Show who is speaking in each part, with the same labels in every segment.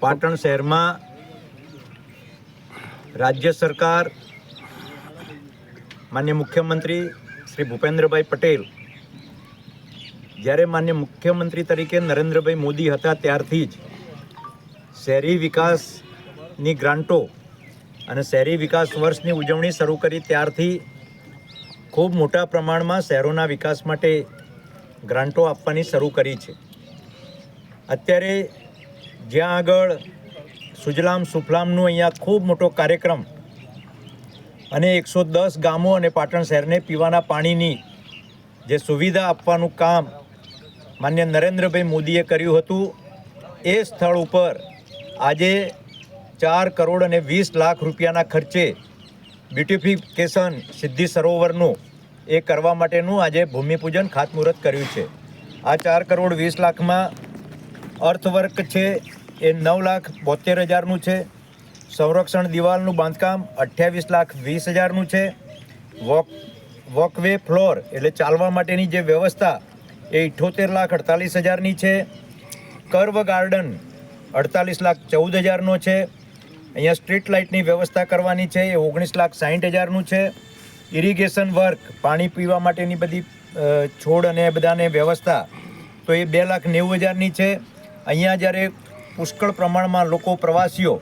Speaker 1: પાટણ શહેરમાં રાજ્ય સરકાર માનનીય મુખ્યમંત્રી શ્રી ભૂપેન્દ્રભાઈ પટેલ જ્યારે માનનીય મુખ્યમંત્રી તરીકે નરેન્દ્રભાઈ મોદી હતા ત્યારથી જ શહેરી વિકાસની ગ્રાન્ટો અને શહેરી વિકાસ વર્ષની ઉજવણી શરૂ કરી ત્યારથી ખૂબ મોટા પ્રમાણમાં શહેરોના વિકાસ માટે ગ્રાન્ટો આપવાની શરૂ કરી છે. અત્યારે જ્યાં આગળ સુજલામ સુફલામનું અહીંયા ખૂબ મોટો કાર્યક્રમ અને 110 ગામો અને પાટણ શહેરને પીવાના પાણીની જે સુવિધા આપવાનું કામ માન્ય નરેન્દ્રભાઈ મોદીએ કર્યું હતું, એ સ્થળ ઉપર આજે 4 કરોડ અને 20 લાખ રૂપિયાના ખર્ચે બ્યુટિફિકેશન સિદ્ધિ સરોવરનું એ કરવા માટેનું આજે ભૂમિપૂજન ખાતમુહૂર્ત કર્યું છે. આ 4 કરોડ 20 લાખમાં અર્થવર્ક છે એ 9,72,000નું છે. સંરક્ષણ દિવાલનું બાંધકામ 28,20,000નું છે. વોકવે ફ્લોર એટલે ચાલવા માટેની જે વ્યવસ્થા એ 78,48,000ની છે. કર્વ ગાર્ડન 48,14,000નો છે. અહીંયા સ્ટ્રીટ લાઇટની વ્યવસ્થા કરવાની છે એ 19,60,000નું છે. ઇરિગેશન વર્ક પાણી પીવા માટેની બધી છોડ અને બધાને વ્યવસ્થા તો એ 2,90,000ની છે. અહીંયા જ્યારે પુષ્કળ પ્રમાણમાં લોકો પ્રવાસીઓ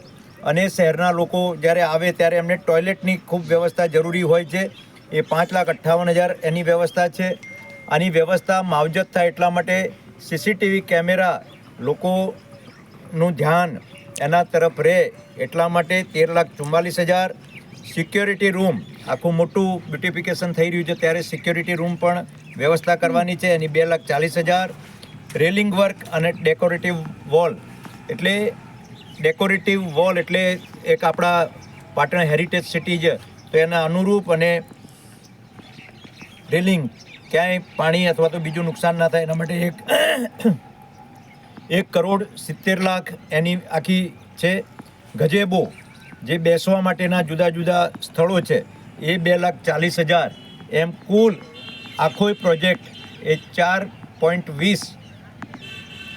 Speaker 1: અને શહેરના લોકો જ્યારે આવે ત્યારે એમને ટોયલેટની ખૂબ વ્યવસ્થા જરૂરી હોય છે, એ 5,58,000 એની વ્યવસ્થા છે. આની વ્યવસ્થા માવજત થાય એટલા માટે સીસીટીવી કેમેરા લોકોનું ધ્યાન એના તરફ રહે એટલા માટે 13,44,000. સિક્યોરિટી રૂમ આખું મોટું બ્યુટિફિકેશન થઈ રહ્યું છે ત્યારે સિક્યોરિટી રૂમ પણ વ્યવસ્થા કરવાની છે, એની 2,40,000. રેલિંગ વર્ક અને ડેકોરેટિવ વોલ એટલે એક આપણા પાટણ હેરિટેજ સિટી છે તો એના અનુરૂપ અને રેલિંગ ક્યાંય પાણી અથવા તો બીજું નુકસાન ના થાય એના માટે 1,70,00,000 એની આખી છે. ગજેબો જે બેસવા માટેના જુદા જુદા સ્થળો છે એ 2,40,000. એમ કુલ આખો પ્રોજેક્ટ એ 4.20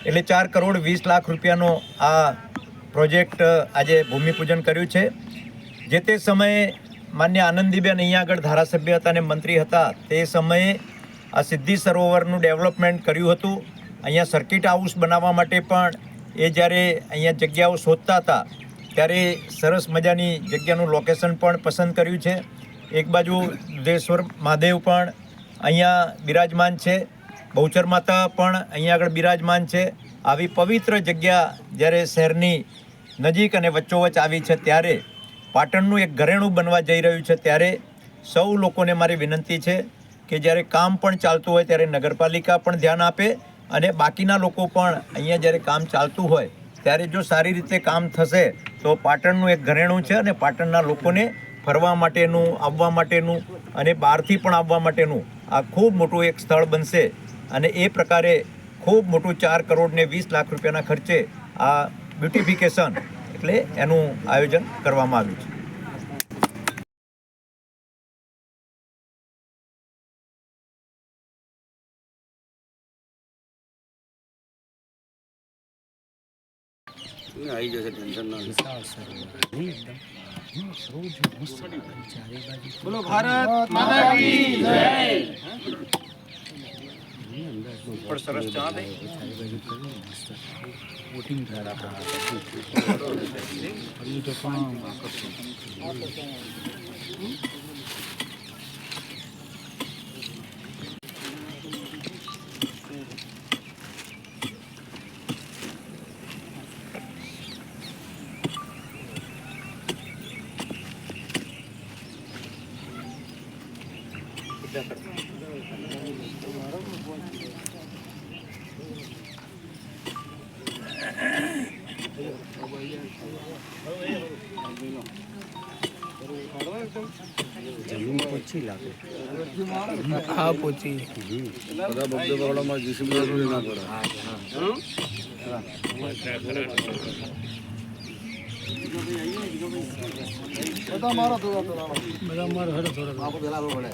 Speaker 1: એટલે 4,20,00,000 રૂપિયાનો આ પ્રોજેક્ટ આજે ભૂમિપૂજન કર્યું છે. જે તે સમયે માન્ય આનંદીબેન અહીંયા આગળ ધારાસભ્ય હતા અને મંત્રી હતા તે સમયે આ સિદ્ધિ સરોવરનું ડેવલપમેન્ટ કર્યું હતું. અહીંયા સર્કિટ હાઉસ બનાવવા માટે પણ એ જ્યારે અહીંયા જગ્યાઓ શોધતા હતા ત્યારે સરસ મજાની જગ્યાનું લોકેશન પણ પસંદ કર્યું છે. એક બાજુ દેશ્વર મહાદેવ પણ અહીંયા બિરાજમાન છે, બહુચર માતા પણ અહીંયા આગળ બિરાજમાન છે. આવી પવિત્ર જગ્યા જ્યારે શહેરની નજીક અને વચ્ચોવચ્ચ આવી છે ત્યારે પાટણનું એક ઘરેણું બનવા જઈ રહ્યું છે ત્યારે સૌ લોકોને મારી વિનંતી છે કે જ્યારે કામ પણ ચાલતું હોય ત્યારે નગરપાલિકા પણ ધ્યાન આપે અને બાકીના લોકો પણ અહીંયા જ્યારે કામ ચાલતું હોય ત્યારે જો સારી રીતે કામ થશે તો પાટણનું એક ઘરેણું છે અને પાટણના લોકોને ફરવા માટેનું, આવવા માટેનું અને બહારથી પણ આવવા માટેનું આ ખૂબ મોટું એક સ્થળ બનશે. અને એ પ્રકારે ખૂબ મોટું 4 કરોડ ને 20 લાખ રૂપિયાના ખર્ચે આ બ્યુટિફિકેશન એટલે એનું આયોજન કરવામાં આવ્યું છે.
Speaker 2: આવી જશે, ટેન્શન ના લે. બોલો ભારત માતા કી જય. ઉપર સરસ ચા દે. વોટિંગ જમીન પોચી લાગે. હા પોચી બધા બબ્બે બગડામાં જીસીબી જરૂરી ના પડે. બધા મારો થોડા બધા મારો થોડા થોડા પેલા પડે.